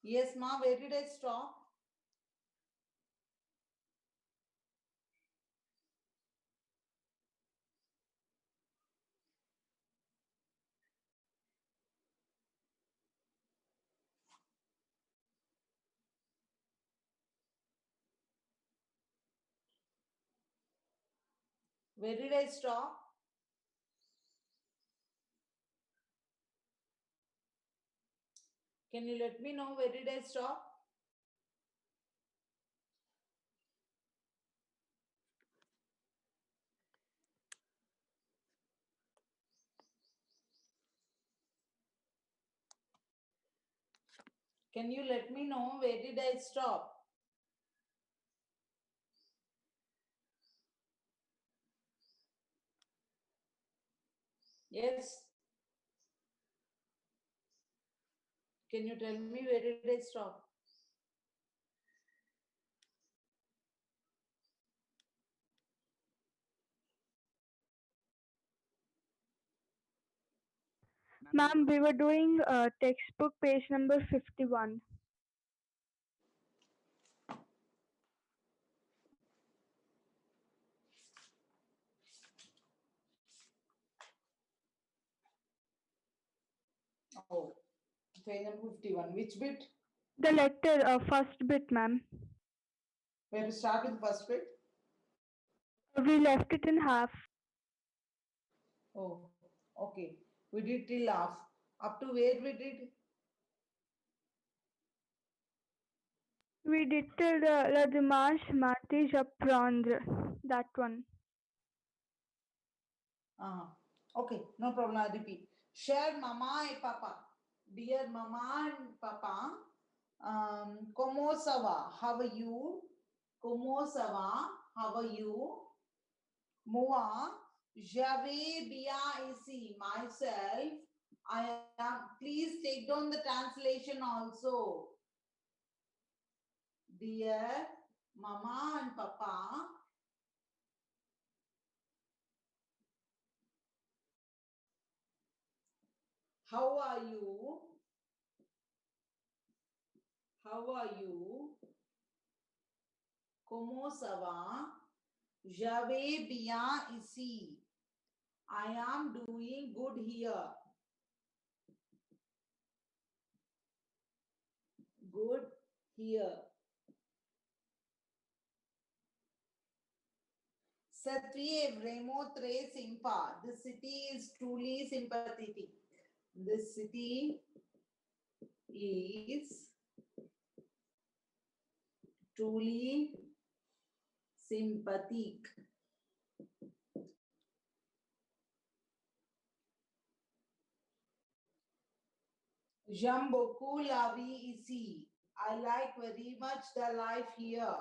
Yes, ma, where did I stop? Where did I stop? Can you let me know where did I stop? Can you let me know where did I stop? Yes. Can you tell me where did I stop? Ma'am, we were doing textbook page number 51. Oh, page number 51. Which bit? The letter, first bit, ma'am. Where to start with the first bit? We left it in half. Oh, okay. We did till half. Up to where we did? We did till la dimanche matin j'apprendre. That one. Okay, no problem. I'll repeat. Cher mama et papa. Dear mama and papa, como ça va? How are you? Como ça va? How are you? Moi, j'avais bien ici. Myself, I am. Please take down the translation also. Dear mama and papa, how are you? How are you? Como ça va? J'avais bien ici. I am doing good here. Good here. Satvi è vraiment très sympa. The city is truly sympathetic. The city is truly sympathetic. J'aime beaucoup la vie ici. I like very much the life here.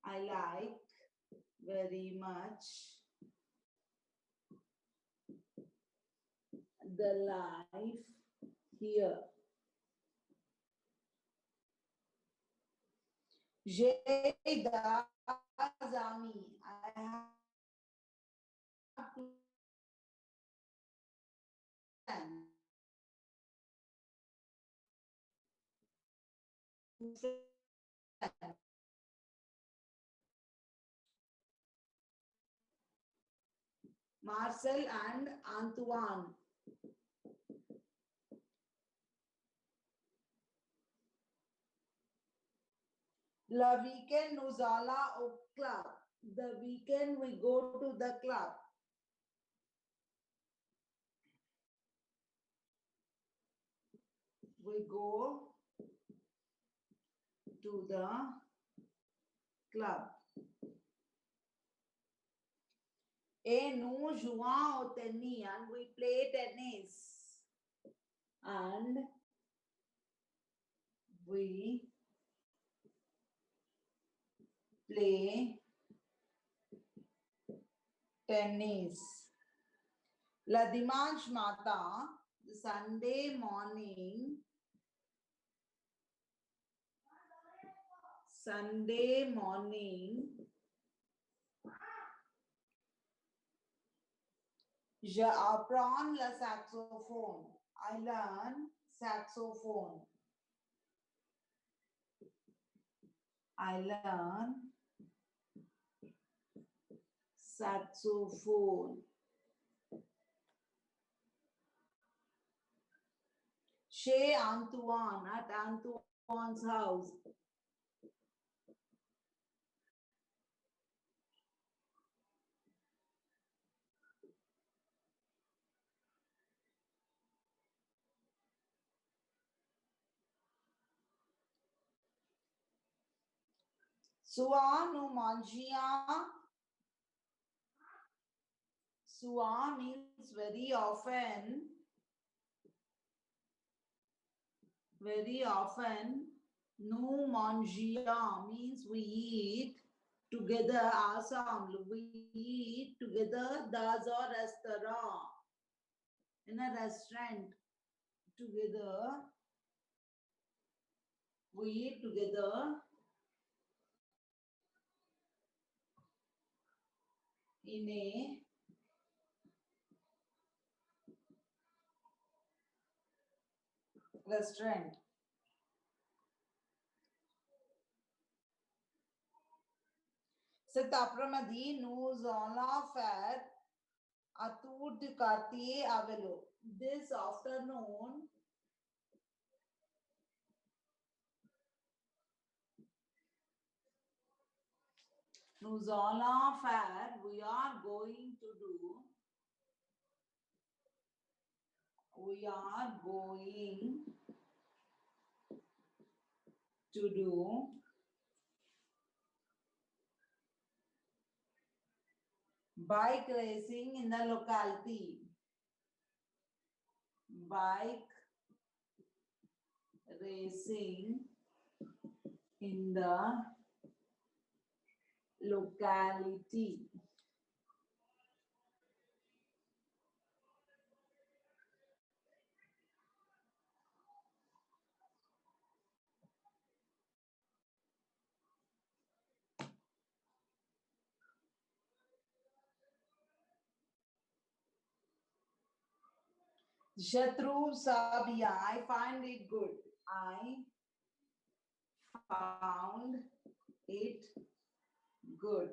I like very much the life here. J'ai des amis. I have two friends. Marcel and Antoine. Le weekend nous allons au club. The weekend we go to the club. We go to the club. Et nous jouons au tennis and we play tennis. And we play tennis. La dimanche matin, the Sunday morning, j'apprends le saxophone. I learn saxophone. I learn saxophone. Chez Antoine, at Antoine's house. Soir, nous mangions. Soir means very often. Very often. Nous mangions means we eat together ensemble. We eat together dans un restaurant. In a restaurant together. We eat together in a restaurant. Cet après-midi, nous allons faire un tour du quartier à vélo. This afternoon, nous allons faire, we are going to do, we are going to do bike racing in the locality. Bike racing in the locality. Shatru Sabia, I find it good. I found it good.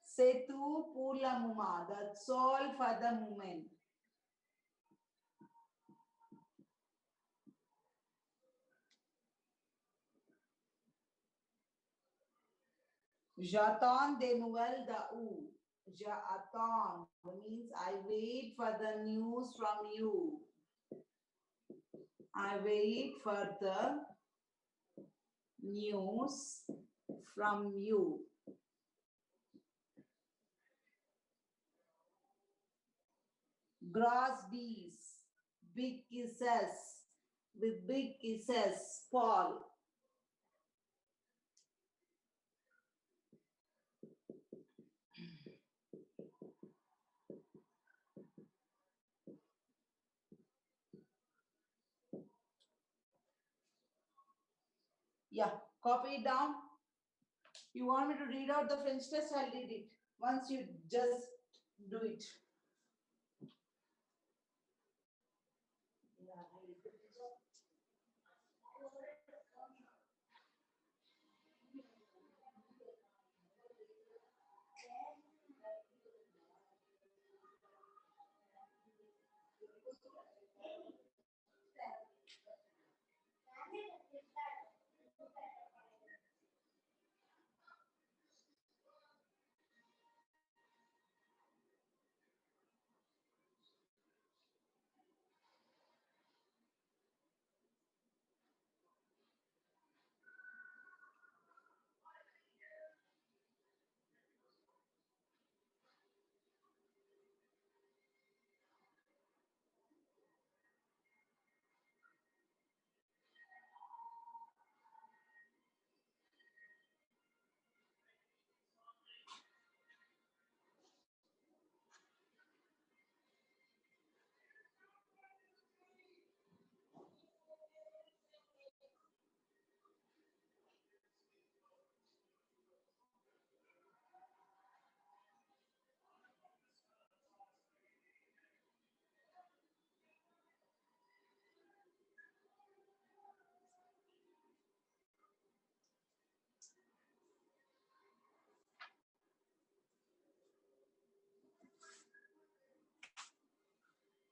C'est tout pour le moment. That's all for the moment. J'attends des nouvelles de où? J'attends means I wait for the news from you. I wait for the news from you. Gross bees, big kisses, with big kisses, Paul. Yeah, copy it down. You want me to read out the French test? I'll read it. Once you just do it.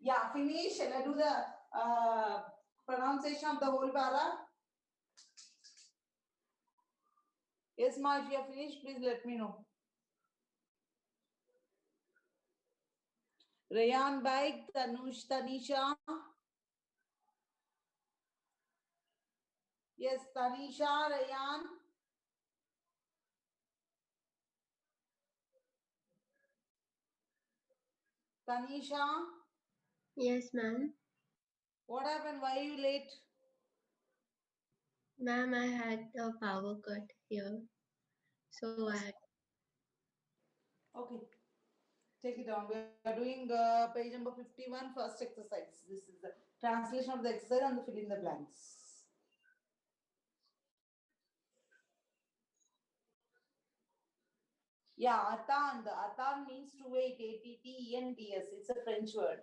Yeah, finish. Shall I do the pronunciation of the whole para? Yes, ma, if you are finished, please let me know. Rayan Baik, Tanisha. Yes, Tanisha, Rayan. Tanisha. Yes, ma'am. What happened? Why are you late? Ma'am, I had a power cut here. So I had... Okay. Take it down. We are doing page number 51, first exercise. This is the translation of the exercise and the fill in the blanks. Yeah, attend. Attend means to wait. A-T-T-E-N-D-S. It's a French word.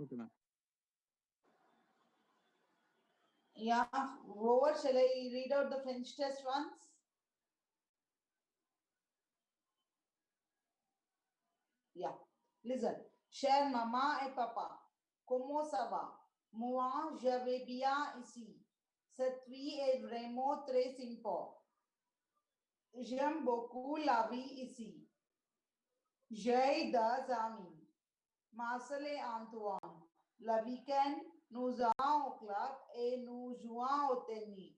Okay, ma'am. Yeah, Robert, shall I read out the French test once? Yeah, listen. Cher maman et papa, comment ça va? Moi, je vais bien ici. Cette vie est vraiment très sympa. J'aime beaucoup la vie ici. J'ai des amis. Marcel et Antoine. Le week-end, nous allons au club et nous jouons au tennis.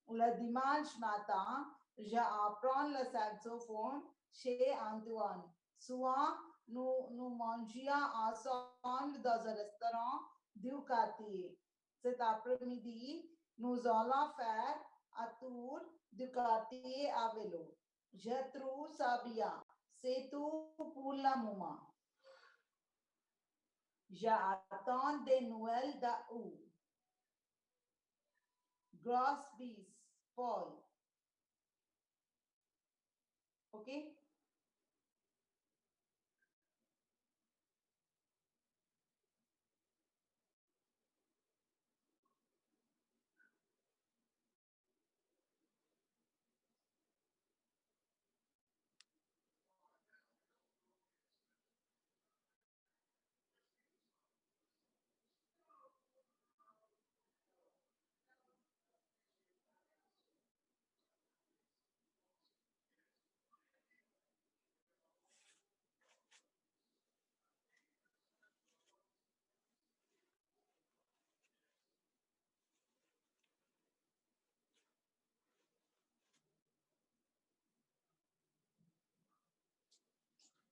Le dimanche matin, j'apprends le saxophone chez Antoine. Souvent, nous mangeons ensemble dans un restaurant du quartier. Cet après-midi, nous allons faire un tour du quartier à vélo. Je trouve ça bien. C'est tout pour le moment. J'attends des nouvelles d'Aou. Gross bees, Paul. Okay?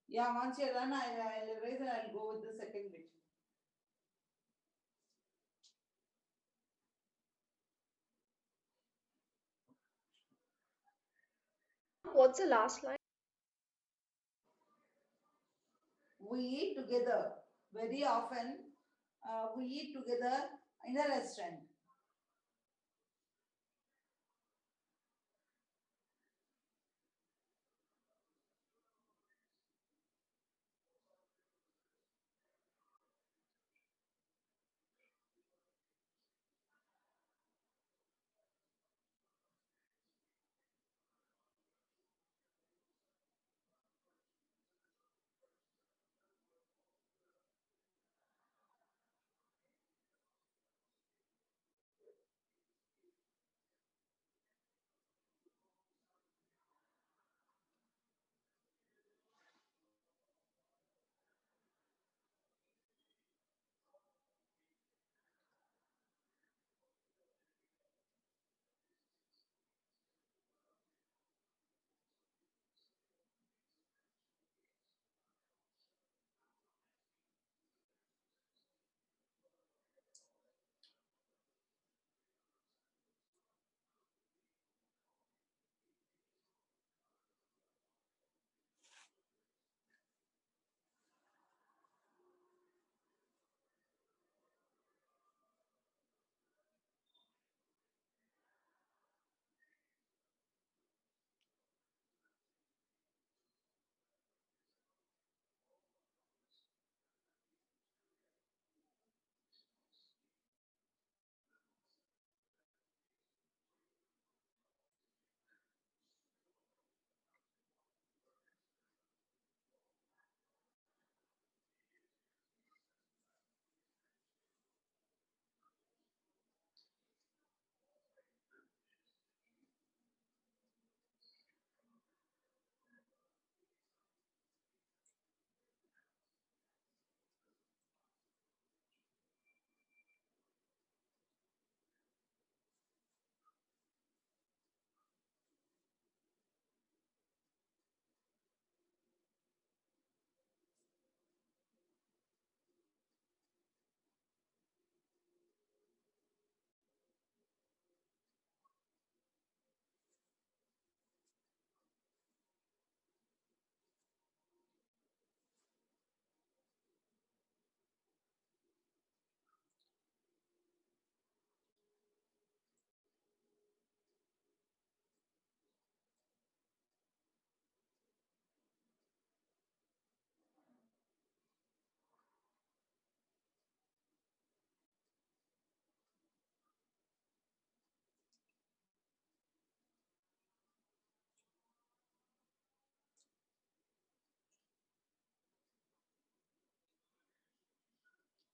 Yeah, once you're done, I'll erase and I'll go with the second bit. What's the last line? We eat together. Very often, we eat together in a restaurant.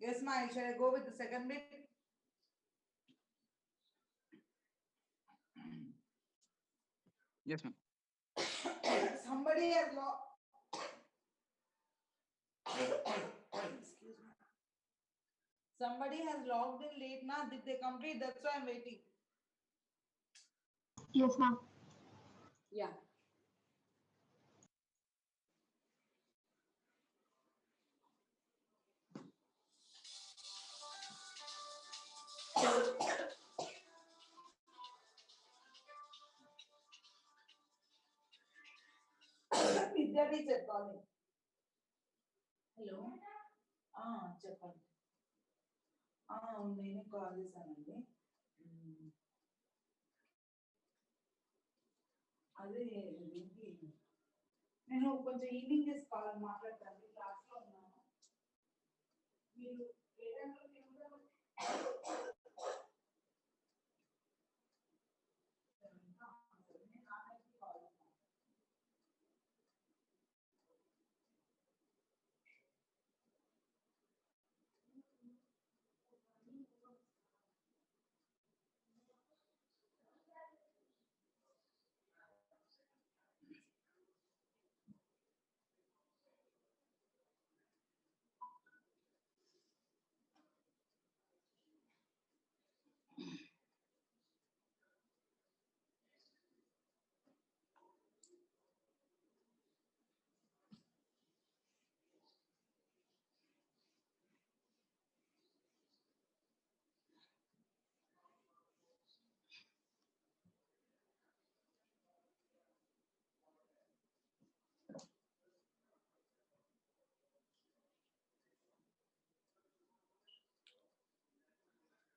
Yes, ma. Shall I go with the second bit? Yes, ma'am. Somebody has logged. Excuse me. Somebody has logged in late, na? Did they complete? That's why I'm waiting. Yes, ma'am. Yeah. Vidya teacher calling. Hello. చెప్పండి. నేనే call చేశానండి. అదే నేను కొంచెం evening చేసి call మాట్లాడతాను. Class లో ఉన్నాను. మీరు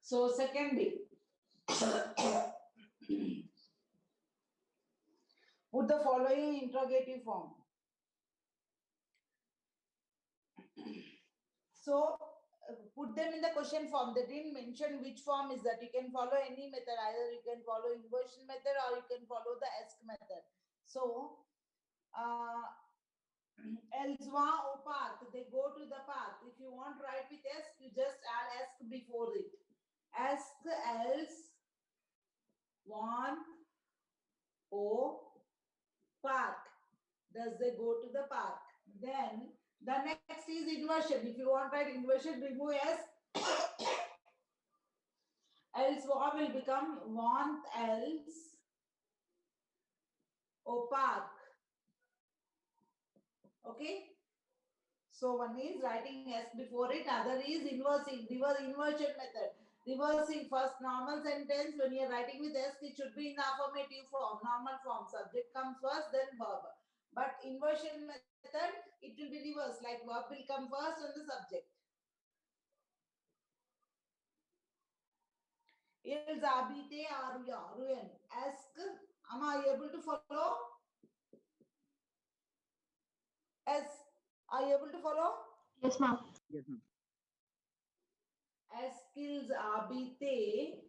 So second bit. Put the following interrogative form. So put them in the question form. They didn't mention which form is that. You can follow any method. Either you can follow inversion method or you can follow the ask method. So elsewhere or path, they go to the path. If you want to write with ask, you just add ask before it. Ask, else, want, or park. Thus they go to the park. Then the next is inversion. If you want to write inversion, remove s. Else what will become want, else, or park. Okay. So one is writing s before it. Other is inversing. Reverse inversion method. Reversing first normal sentence. When you are writing with s, it should be in the affirmative form, normal form. Subject comes first, then verb. But inversion method, it will be reversed. Like verb will come first and the subject. Is abite aruya ruin. Ask. Am I able to follow? As are you able to follow? Yes, ma'am. Yes, ma'am. As skills abite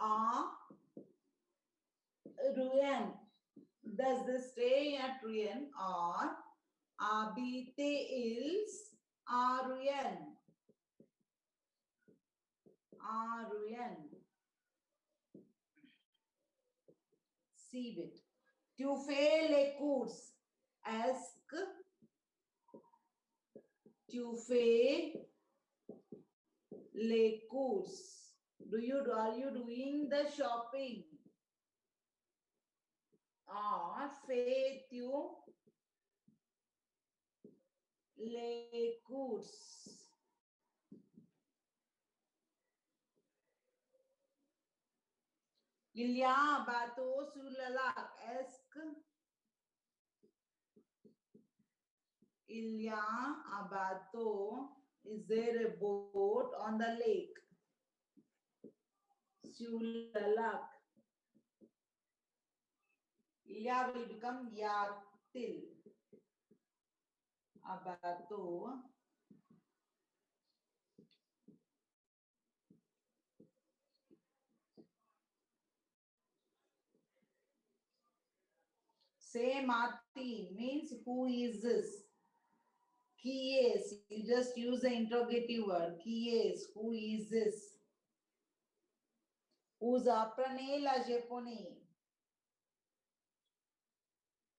are ruin. Does they stay at ruin or abite is ruin? Ruin. See it. Tu fais les courses. Ask. Tu fais les courses. Are you doing the shopping? Or fais-tu les courses? Il y a un bateau sur le lac. Est-ce qu'il y a un bateau? Is there a boat on the lake? Sur le lac. Il y a will become y-a-t-il. Un bateau. Say Martin means who is this? Qui es? You just use the interrogative word. Qui es? Who is this? Vous apprenez la japonais?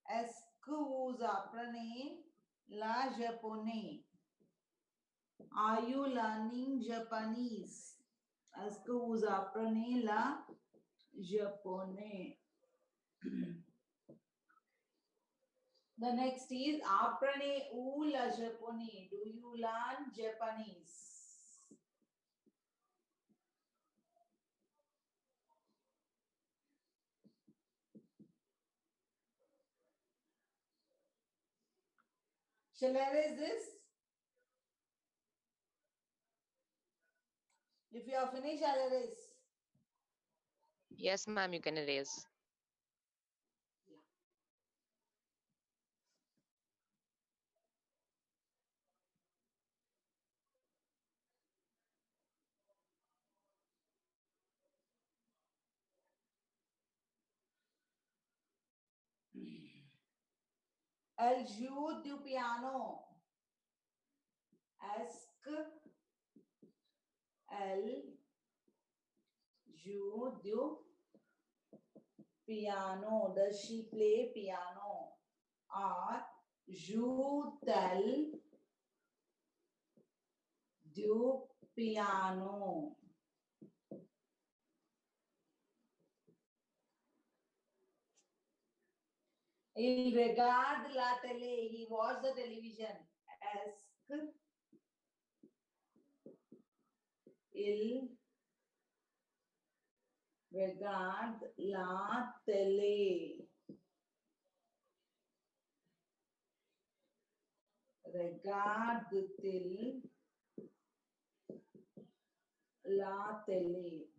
Est-ce que vous apprenez la japonais? Are you learning Japanese? Est-ce que vous apprenez la japonais? The next is apprenez-vous la japonais? Do you learn Japanese? Shall I erase this? If you are finished, I'll erase. Yes, ma'am, you can erase. Elle joue du piano. Est-ce que elle joue du piano? Does she play piano? Or joue-t-elle du piano? Il regarde la télé. He watched the television. Est-ce que il regarde la télé? Regarde-t-il la télé?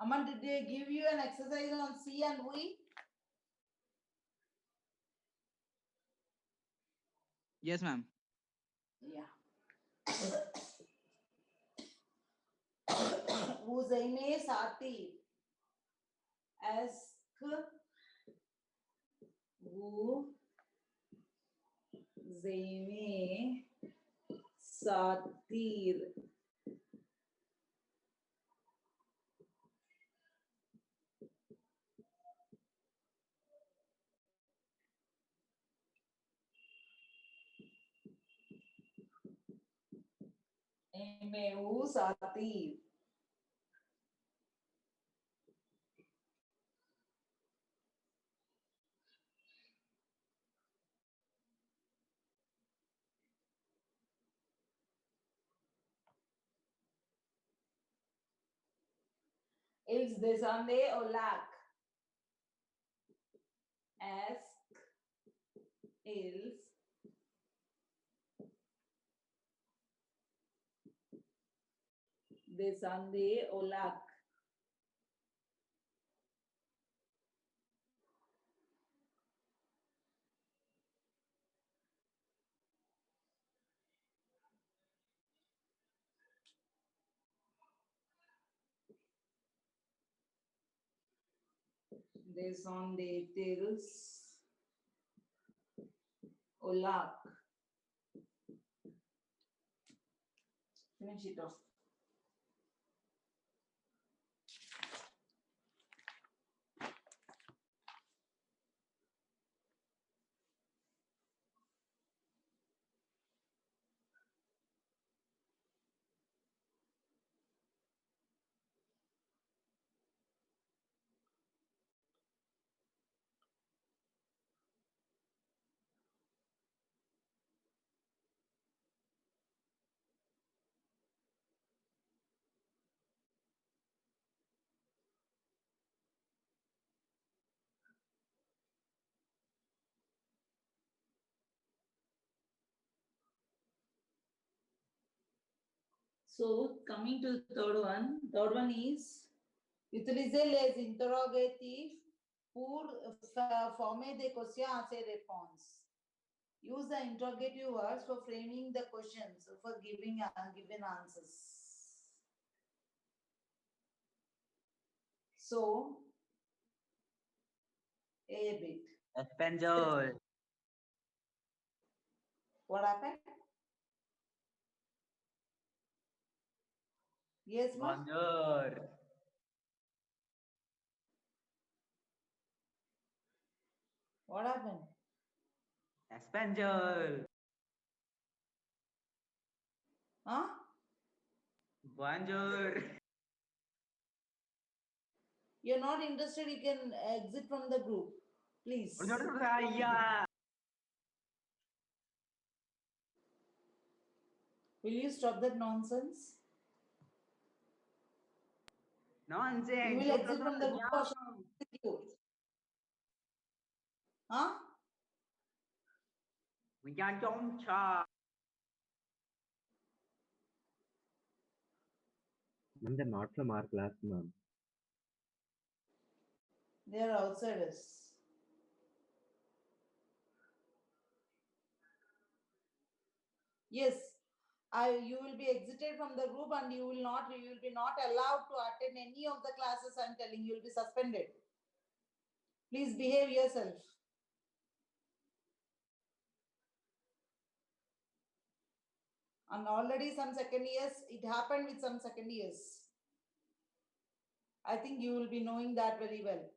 Aman, did they give you an exercise on C and V? Yes, ma'am. Yeah. Vous aimez Sati? Est-ce que vous aimez Satir? Aimez-vous Satir? Ils descendaient au lac. Est-ce qu'ils descendaient au lac? Descendaient-ils au lac? Finish it off. So coming to the third one is utiliser les interrogatifs pour former des questions à ses réponses. Use the interrogative words for framing the questions, for giving given answers. So, a bit. Espanol. What happened? Yes, ma'am. Bonjour. What happened? Espanol. Huh? Bonjour. You're not interested, you can exit from the group. Please. Yeah. Will you stop that nonsense? Nonsense. You will exit from the group or shall I execute? Huh? We can't jump cha. Ma'am, they're not from our class, ma'am. They are outsiders. Yes, you will be exited from the group and you will be not allowed to attend any of the classes. I'm telling you, will be suspended. Please behave yourself. And already some second years, it happened with some second years. I think you will be knowing that very well.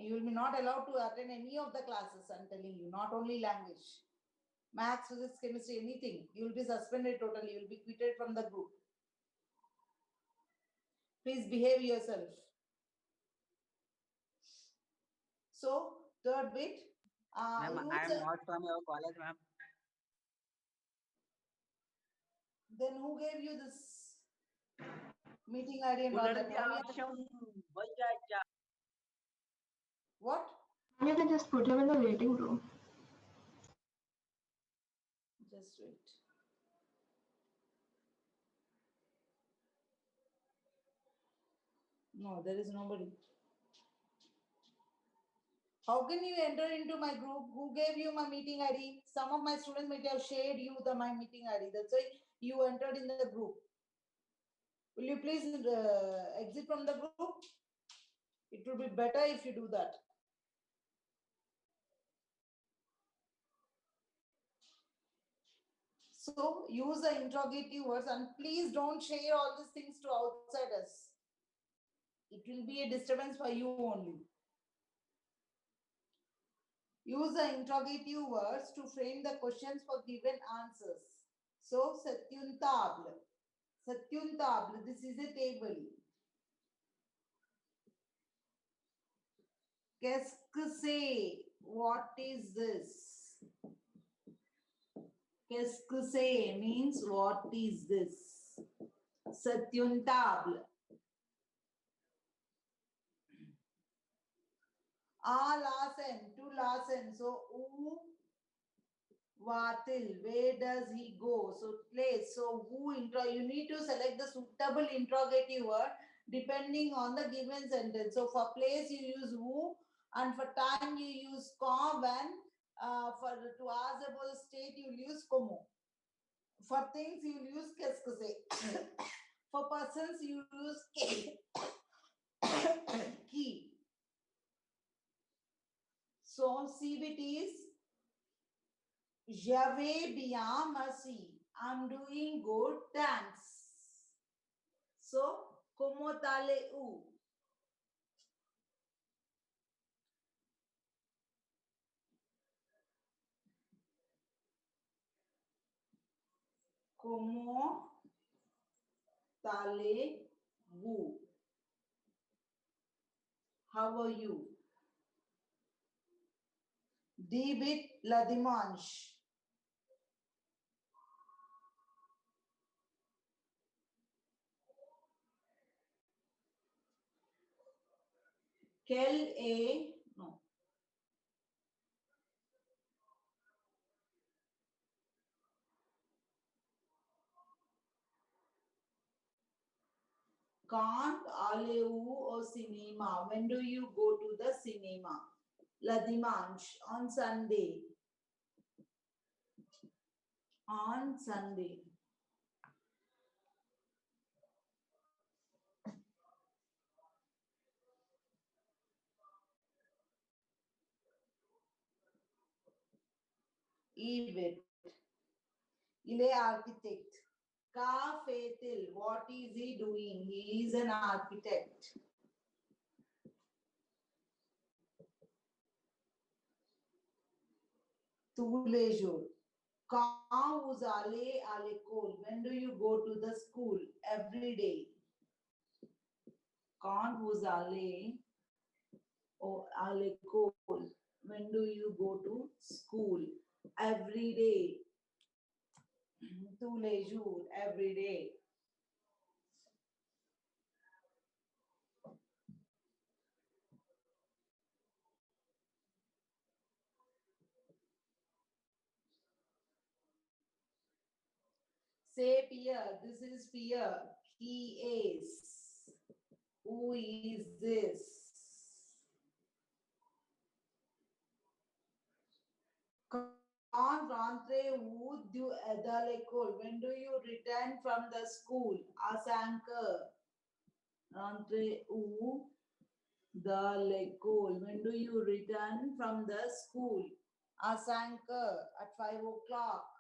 You will be not allowed to attend any of the classes, I'm telling you, not only language. Maths, physics, chemistry, anything. You will be suspended totally. You will be quitted from the group. Please behave yourself. So, third bit. Ma'am, I am not from your college, ma'am. Then who gave you this meeting ID and all that? What? You can just put him in the waiting room. Just wait. No, there is nobody. How can you enter into my group? Who gave you my meeting ID? Some of my students might have shared you my meeting ID. That's why you entered in the group. Will you please exit from the group? It would be better if you do that. So use the interrogative words and please don't share all these things to outsiders. It will be a disturbance for you only. Use the interrogative words to frame the questions for given answers. So, Satyuntable. Satyuntable, this is a table. Qu'est-ce que c'est? What is this? Qu'est-ce que c'est means what is this? Satyuntable. Lasen, to Lasen. So, Vatil, where does he go? So, place. So, you need to select the suitable interrogative word depending on the given sentence. So, for place, you use who, and for time, you use quand, when. To ask about the state, you use comment. For things, you use qu'est-ce que c'est. For persons, you use qui. So, CBT is J'avais bien, merci. I'm doing good, thanks. So, comment allez-vous? Comment allez-vous? How are you? David la dimanche. Quel est, non. Can't allez-vous au cinema? When do you go to the cinema? Le dimanche, on Sunday. On Sunday. Yves. Il est architect. Ka fait-il? What is he doing? He is an architect. Tous les jours. Quand vous allez à l'école? When do you go to the school? Every day. Quand vous allez à l'école? When do you go to school? Every day. Tous les jours. Every day. Say Pierre. This is Pierre. He is. Who is this? Quand rentrez-vous de l'école? When do you return from the school? À 5 heures. Rentrez-vous de l'école? When do you return from the school? À 5 heures. At 5 o'clock.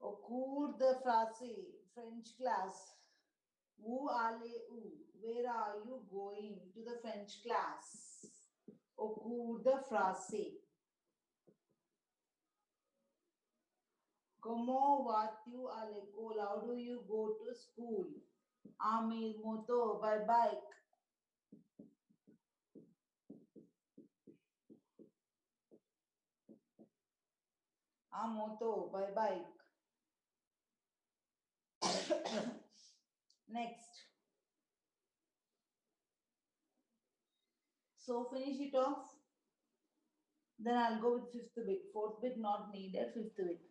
Au cours de français, French class. Où allez-vous? Where are you going? To the French class. Au cours de français. Comment vas-tu à l'école? How do you go to school? En moto, by bike. En moto, by bike. Next. So finish it off. Then I'll go with fifth bit. Fourth bit not needed, fifth bit.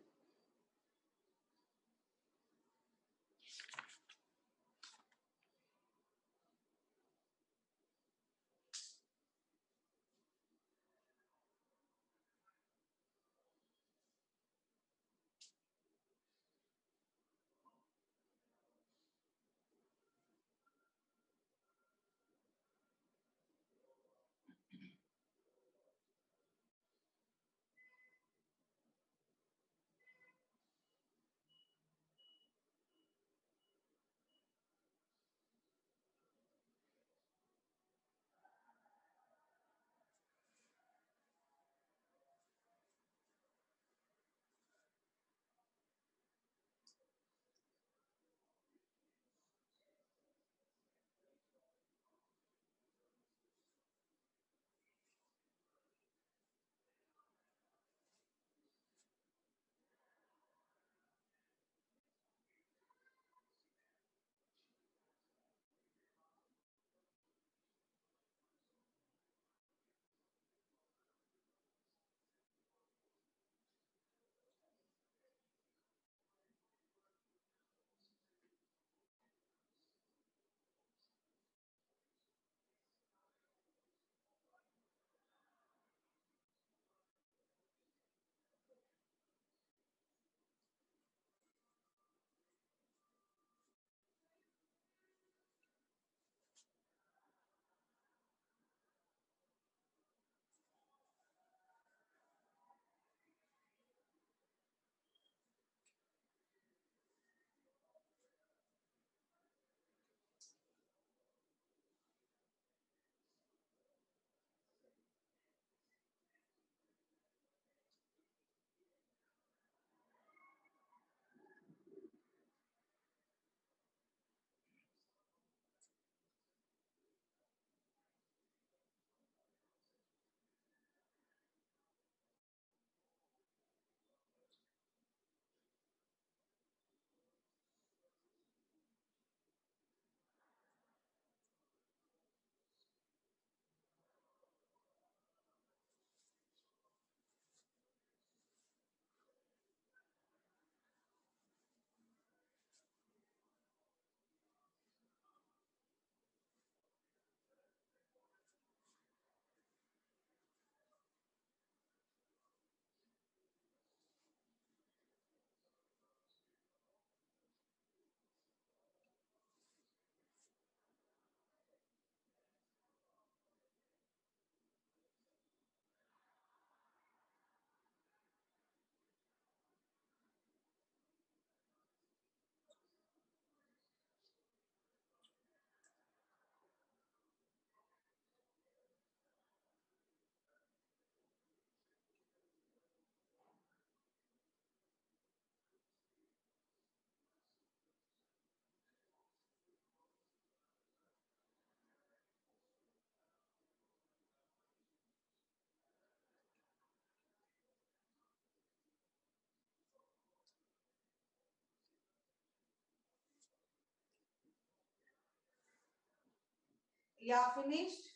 Yeah, finished?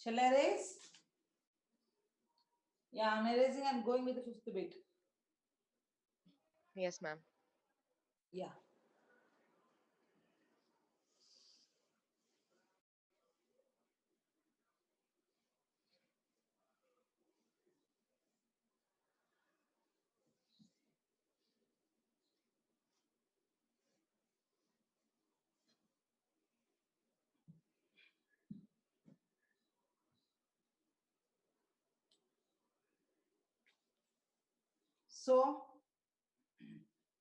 Shall I erase? Yeah, I'm erasing and going with the fifth bit. Yes, ma'am. Yeah. So,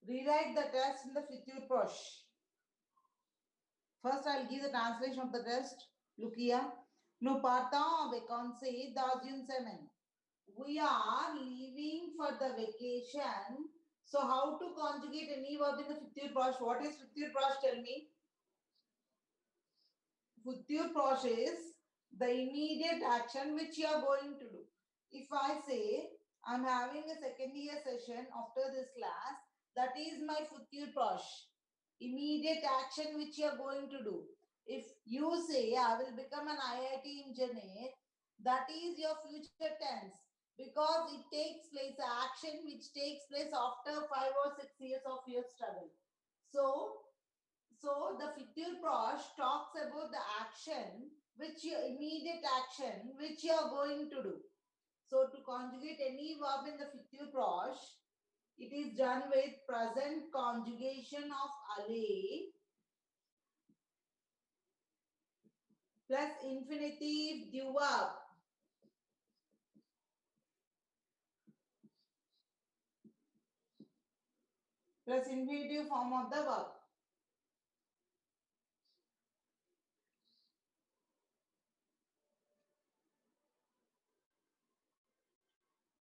rewrite the test in the future Prosh. First, I'll give the translation of the test. Look here. Nous partons en vacances dans une semaine. We are leaving for the vacation. So, how to conjugate any verb in the future Prosh? What is future Prosh? Tell me. Future Prosh is the immediate action which you are going to do. If I say, I'm having a second year session after this class, that is my future Prosh. Immediate action which you are going to do. If you say, I will become an IIT engineer, that is your future tense because it takes place, action which takes place after 5 or 6 years of your struggle. So the future Prosh talks about the action, which you immediate action, which you are going to do. So to conjugate any verb in the future Prosh, it is done with present conjugation of alle plus infinitive du verb. Plus infinitive form of the verb.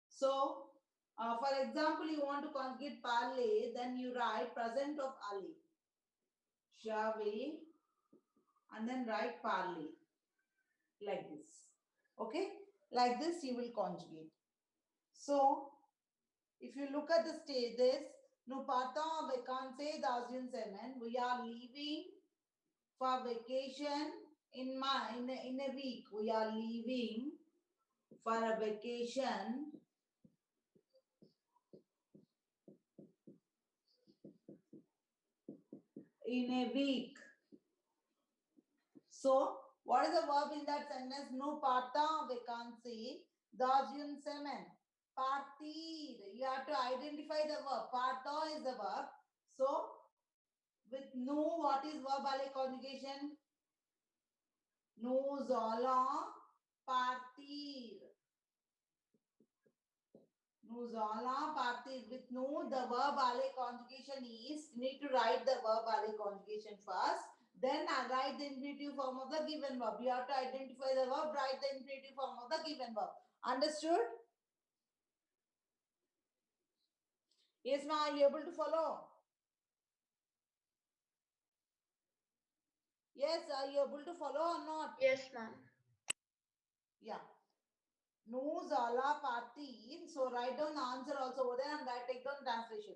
So, for example, you want to conjugate parler, then you write present of alle. Shall and then write parler. Like this. Okay? Like this you will conjugate. So, if you look at the stage, this, nous partons en vacances dans une semaine. We are leaving for vacation in a week. We are leaving for a vacation in a week. So, what is the verb in that sentence? Nous partons en vacances dans une semaine. Partir. You have to identify the verb. Partir is the verb. So, with nous, what is verb alle conjugation? Nous allons partir. Nous allons partir. With nous, the verb alle conjugation is, you need to write the verb alle conjugation first. Then I write the infinitive form of the given verb. You have to identify the verb, write the infinitive form of the given verb. Understood? Yes, ma'am. Are you able to follow? Yes, are you able to follow or not? Yes, ma'am. Yeah. Nous allons partir. So write down the answer also over there and take down translation.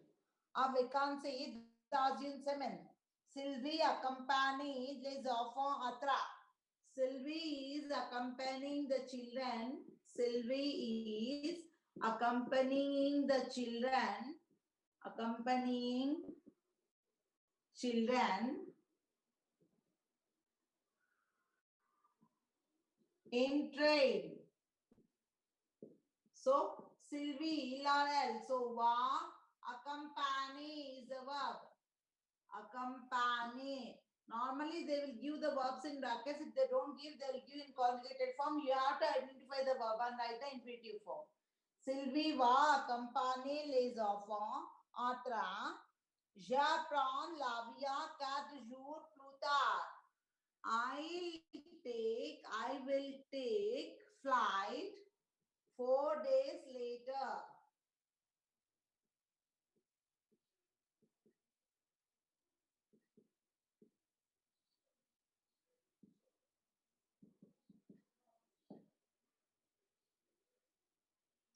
En vacances dans une semaine. Sylvie accompanied les enfants à tra. Sylvie is accompanying the children. Sylvie is accompanying the children. Accompanying children in train. So Sylvie, Laurel. So va accompany is the verb. Accompany. Normally they will give the verbs in brackets. If they don't give, they will give in conjugated form. You have to identify the verb and write the infinitive form. Sylvie va accompagner les enfants à train. J'apprends l'avion 4 jours plus tard. I will take flight 4 days later.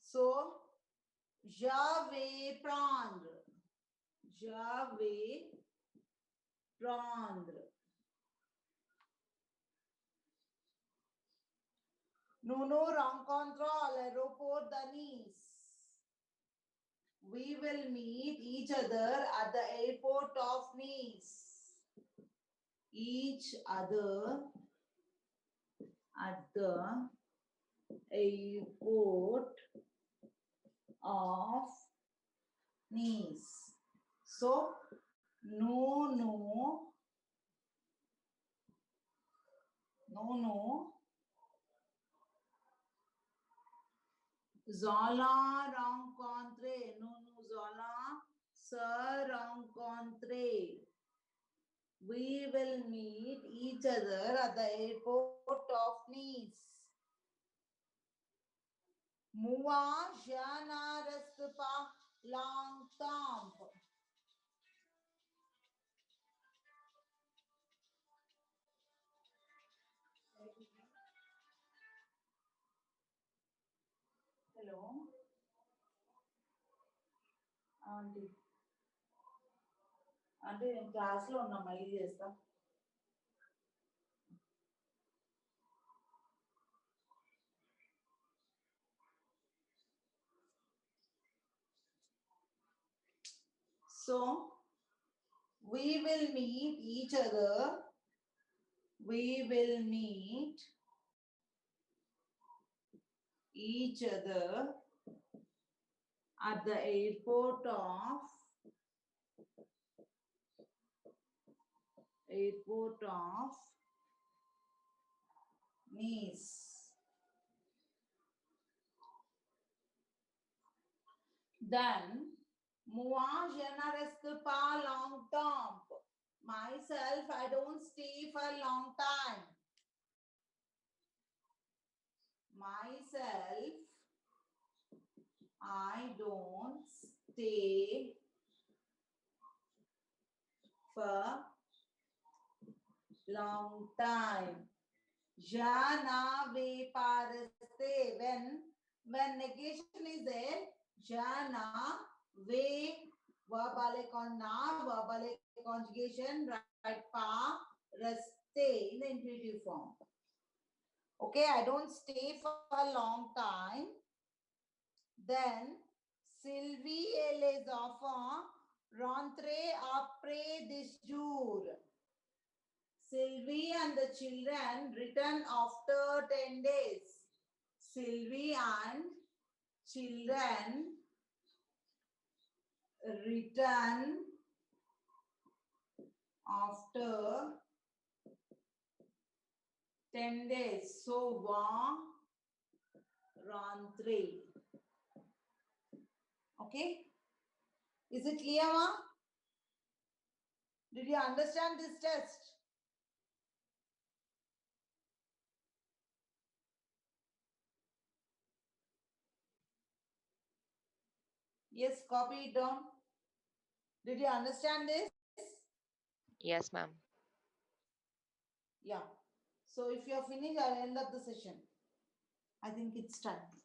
So, je vais prendre. je vais prendre. Nous nous rencontrons à l'aéroport de Nice. We will meet each other at the airport of Nice. Each other at the airport of Nice. So, nous allons rencontrer, nous allons se rencontrer. We will meet each other at the airport of Nice. Moi, je ne reste pas longtemps. Hello. Auntie. అంటే నేను క్లాస్లో ఉన్నా మళ్ళీ చేస్తా. So, we will meet each other. We will meet each other at the airport of Nice. Then, moi, je ne reste pas longtemps. Myself, I don't stay for a long time. Myself, I don't stay for long time. Je ne vais pas rester. When negation is there, je ne vais, verbal conjugation, right? Pas rester in the infinitive form. Okay, I don't stay for a long time. Then, Sylvie et les enfants rentrent après 10 jours. Sylvie and the children return after 10 days. Sylvie and children return after 10 days. So, vont rentrer. Okay? Is it clear, ma? Did you understand this test? Yes, copy it down. Did you understand this? Yes, ma'am. Yeah. So if you're finished, I'll end up the session. I think it's time.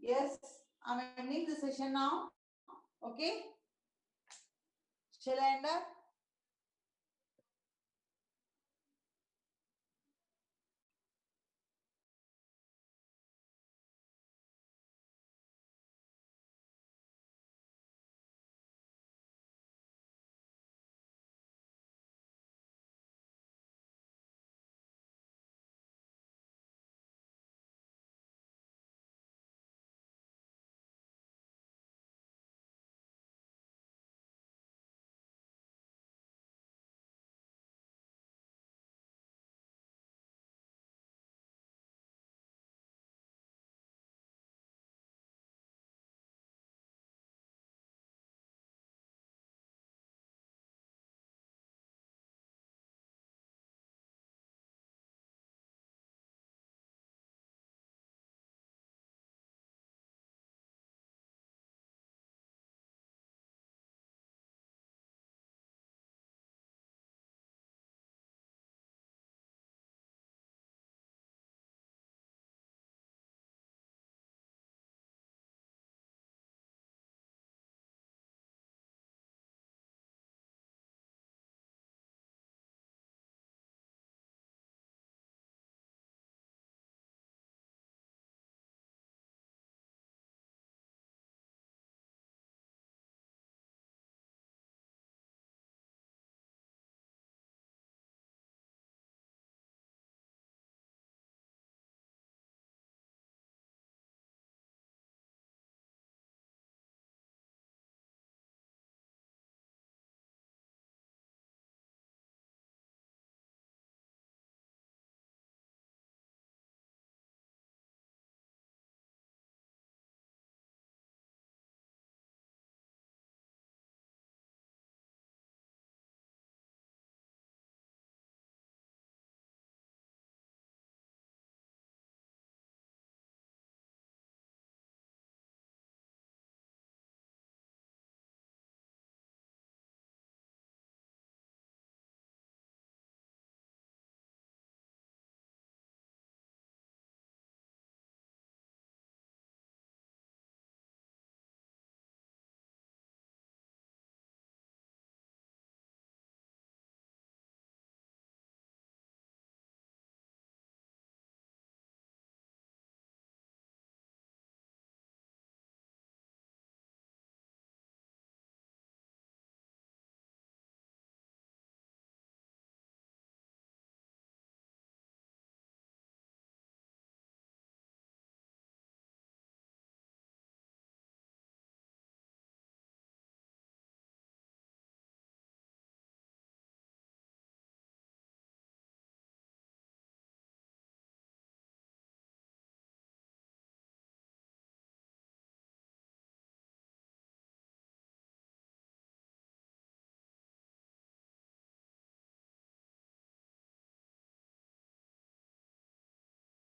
Yes, I'm ending the session now. Okay? Shall I end up?